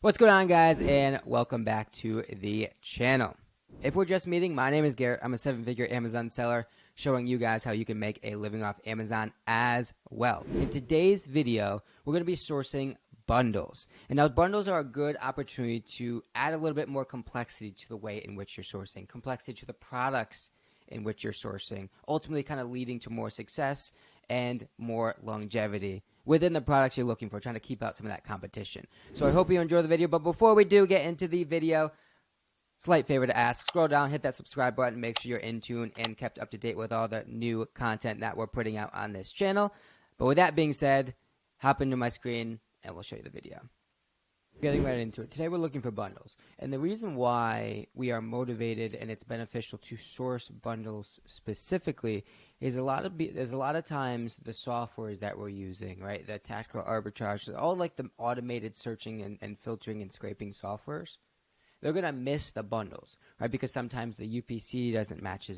What's going on, guys, and welcome back to the channel. If we're just meeting, my name is Garrett. I'm a 7-figure Amazon seller showing you guys how you can make a living off Amazon as well. In today's video, we're going to be sourcing bundles. And now bundles are a good opportunity to add a little bit more complexity to the way in which you're sourcing, complexity to the products in which you're sourcing, ultimately kind of leading to more success and more longevity within the products you're looking for, trying to keep out some of that competition. So I hope you enjoy the video, but before we do get into the video, slight favor to ask, scroll down, hit that subscribe button, make sure you're in tune and kept up to date with all the new content that we're putting out on this channel. But with that being said, hop into my screen and we'll show you the video. Getting right into it. Today we're looking for bundles. And the reason why we are motivated and it's beneficial to source bundles specifically is there's a lot of times the softwares that we're using, right? The tactical arbitrage, all like the automated searching and filtering and scraping softwares, they're going to miss the bundles, right? Because sometimes the UPC doesn't match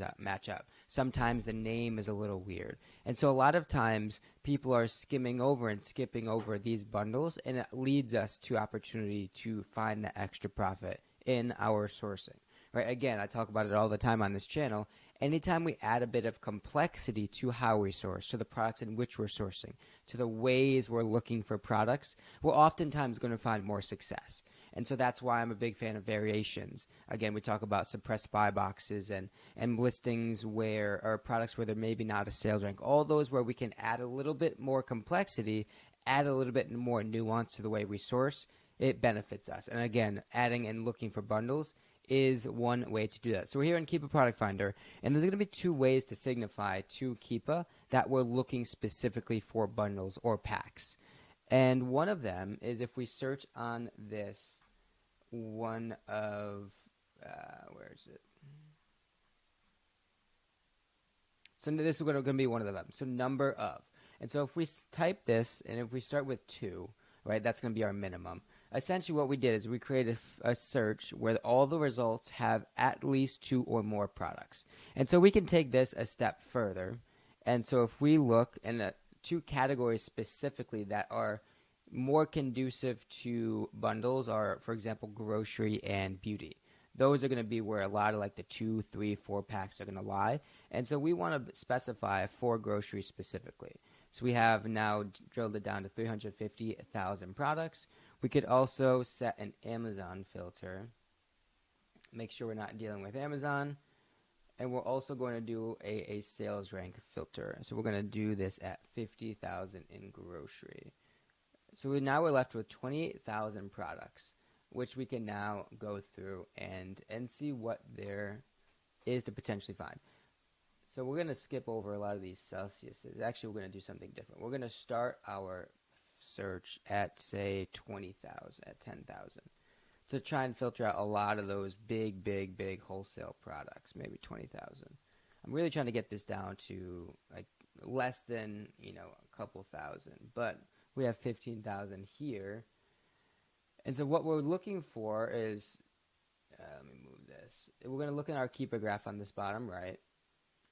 up. Sometimes the name is a little weird. And so a lot of times people are skimming over and skipping over these bundles, and it leads us to opportunity to find the extra profit in our sourcing, right? Again, I talk about it all the time on this channel. Anytime we add a bit of complexity to how we source, to the products in which we're sourcing, to the ways we're looking for products, we're oftentimes going to find more success. And so that's why I'm a big fan of variations. Again, we talk about suppressed buy boxes and listings where, or products where there may be not a sales rank. All those where we can add a little bit more complexity, add a little bit more nuance to the way we source, it benefits us. And again, adding and looking for bundles is one way to do that. So we're here in Keepa Product Finder, and there's going to be two ways to signify to Keepa that we're looking specifically for bundles or packs. And one of them is if we search on this one of, where is it? So this is going to be one of them. So number of. And so if we type this, and if we start with 2, right, that's going to be our minimum. Essentially what we did is we created a search where all the results have at least 2 or more products. And so we can take this a step further. And so if we look in 2 categories specifically that are more conducive to bundles are, for example, grocery and beauty. Those are going to be where a lot of like the 2, 3, 4 packs are going to lie. And so we want to specify for grocery specifically. So we have now drilled it down to 350,000 products. We could also set an Amazon filter. Make sure we're not dealing with Amazon. And we're also going to do a sales rank filter. So we're going to do this at 50,000 in grocery. So now we're left with 28,000 products, which we can now go through and see what there is to potentially find. So we're going to skip over a lot of these Celsiuses. Actually, we're going to do something different. We're going to start our search at, say, 20,000, at 10,000, to try and filter out a lot of those big wholesale products, maybe 20,000. I'm really trying to get this down to like less than, a couple thousand, but we have 15,000 here. And so what we're looking for is, let me move this. We're going to look at our Keepa graph on this bottom right.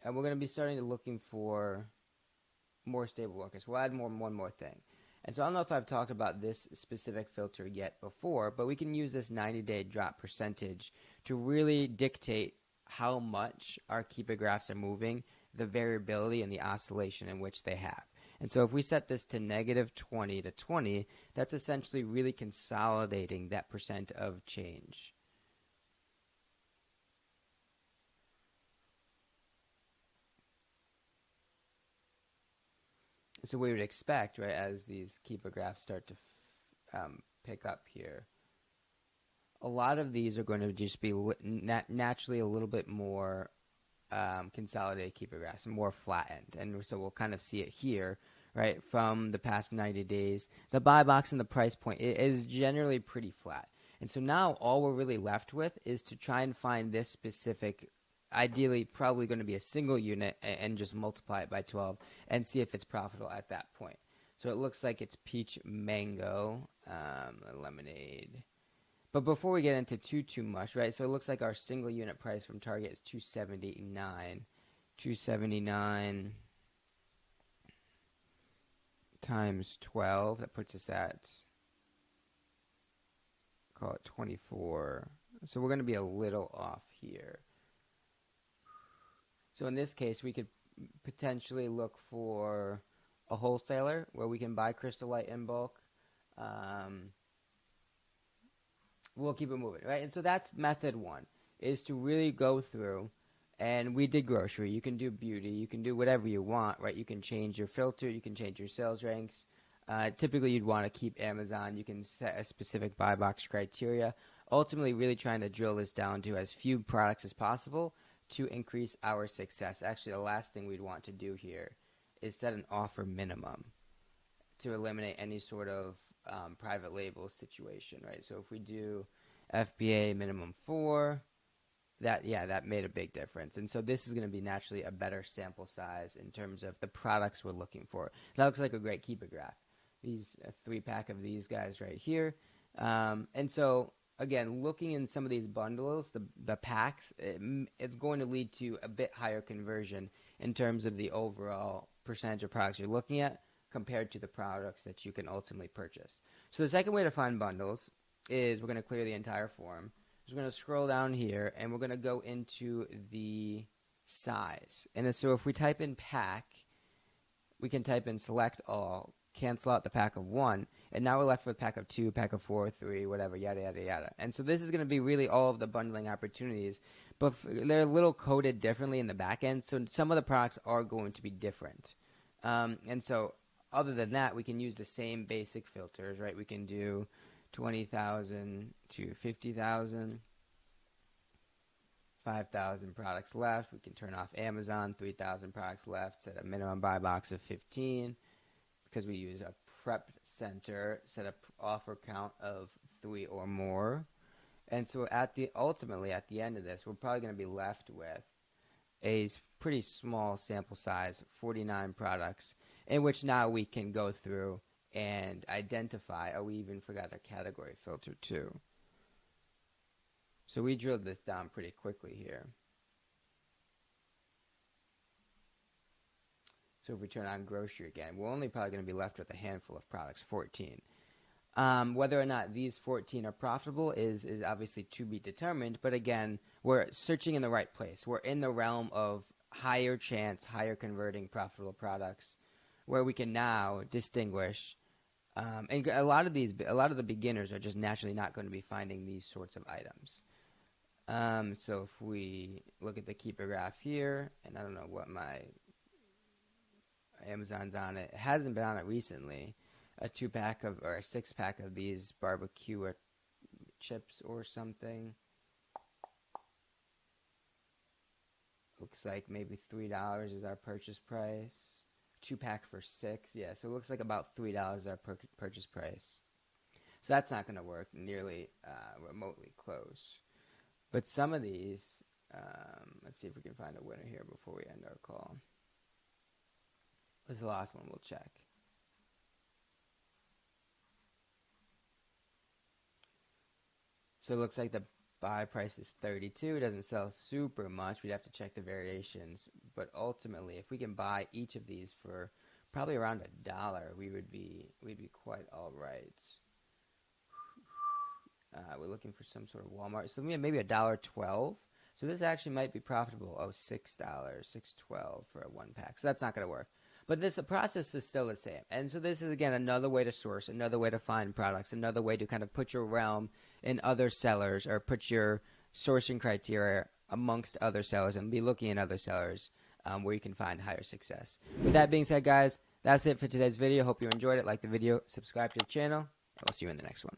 And we're going to be starting to looking for more stable workers. We'll add one more thing. And so I don't know if I've talked about this specific filter yet before, but we can use this 90-day drop percentage to really dictate how much our Keepa graphs are moving, the variability and the oscillation in which they have. And so if we set this to -20 to 20, that's essentially really consolidating that percent of change. So we would expect, right, as these Keepa graphs start to pick up here, a lot of these are going to just be naturally a little bit more consolidated Keepa graphs and more flattened. And so we'll kind of see it here, right, from the past 90 days. The buy box and the price point is generally pretty flat. And so now all we're really left with is to try and find this specific, ideally probably going to be a single unit, and just multiply it by 12 and see if it's profitable at that point. So it looks like it's peach mango, lemonade. But before we get into too much, right, so it looks like our single unit price from Target is $279. $279 times 12, that puts us at call it 24. So we're going to be a little off here. So in this case, we could potentially look for a wholesaler where we can buy Crystal Light in bulk. We'll keep it moving, right? And so that's method one, is to really go through. And we did grocery. You can do beauty. You can do whatever you want, right? You can change your filter. You can change your sales ranks. Typically, you'd want to keep Amazon. You can set a specific buy box criteria. Ultimately, really trying to drill this down to as few products as possible to increase our success. Actually, the last thing we'd want to do here is set an offer minimum to eliminate any sort of private label situation, right? So if we do FBA minimum 4, that made a big difference. And so this is going to be naturally a better sample size in terms of the products we're looking for. That looks like a great keeper graph. These 3-pack of these guys right here. And so again, looking in some of these bundles, the packs, it's going to lead to a bit higher conversion in terms of the overall percentage of products you're looking at compared to the products that you can ultimately purchase. So the second way to find bundles is we're going to clear the entire form. So we're going to scroll down here, and we're going to go into the size. And so if we type in pack, we can type in select all, cancel out the pack of 1, and now we're left with pack of 2, pack of 4, 3, whatever, yada, yada, yada. And so this is going to be really all of the bundling opportunities, but they're a little coded differently in the back end, so some of the products are going to be different. And so other than that, we can use the same basic filters, right? We can do 20,000 to 50,000, 5,000 products left. We can turn off Amazon, 3,000 products left, set a minimum buy box of 15 because we use a prep center, set a offer count of 3 or more. And so ultimately at the end of this, we're probably going to be left with a pretty small sample size, 49 products, in which now we can go through and identify. Oh, we even forgot our category filter too. So we drilled this down pretty quickly here. So if we turn on grocery again, we're only probably going to be left with a handful of products, 14. Whether or not these 14 are profitable is obviously to be determined. But again, we're searching in the right place. We're in the realm of higher chance, higher converting profitable products where we can now distinguish. And a lot of the beginners are just naturally not going to be finding these sorts of items. So if we look at the keeper graph here, and I don't know what my Amazon's on it. It hasn't been on it recently. A 2-pack of or a 6-pack of these barbecue chips or something. Looks like maybe $3 is our purchase price. 2-pack for 6. Yeah, so it looks like about $3 is our purchase price. So that's not going to work nearly remotely close. But some of these, let's see if we can find a winner here before we end our call. This is the last one we'll check. So it looks like the buy price is 32. It doesn't sell super much. We'd have to check the variations. But ultimately, if we can buy each of these for probably around $1, we'd be quite all right. We're looking for some sort of Walmart. So maybe $1.12. So this actually might be profitable. Oh, $6, $6.12 for a 1-pack. So that's not going to work. But the process is still the same. And so this is, again, another way to source, another way to find products, another way to kind of put your realm in other sellers or put your sourcing criteria amongst other sellers and be looking at other sellers where you can find higher success. With that being said, guys, that's it for today's video. Hope you enjoyed it. Like the video, subscribe to the channel, and we'll see you in the next one.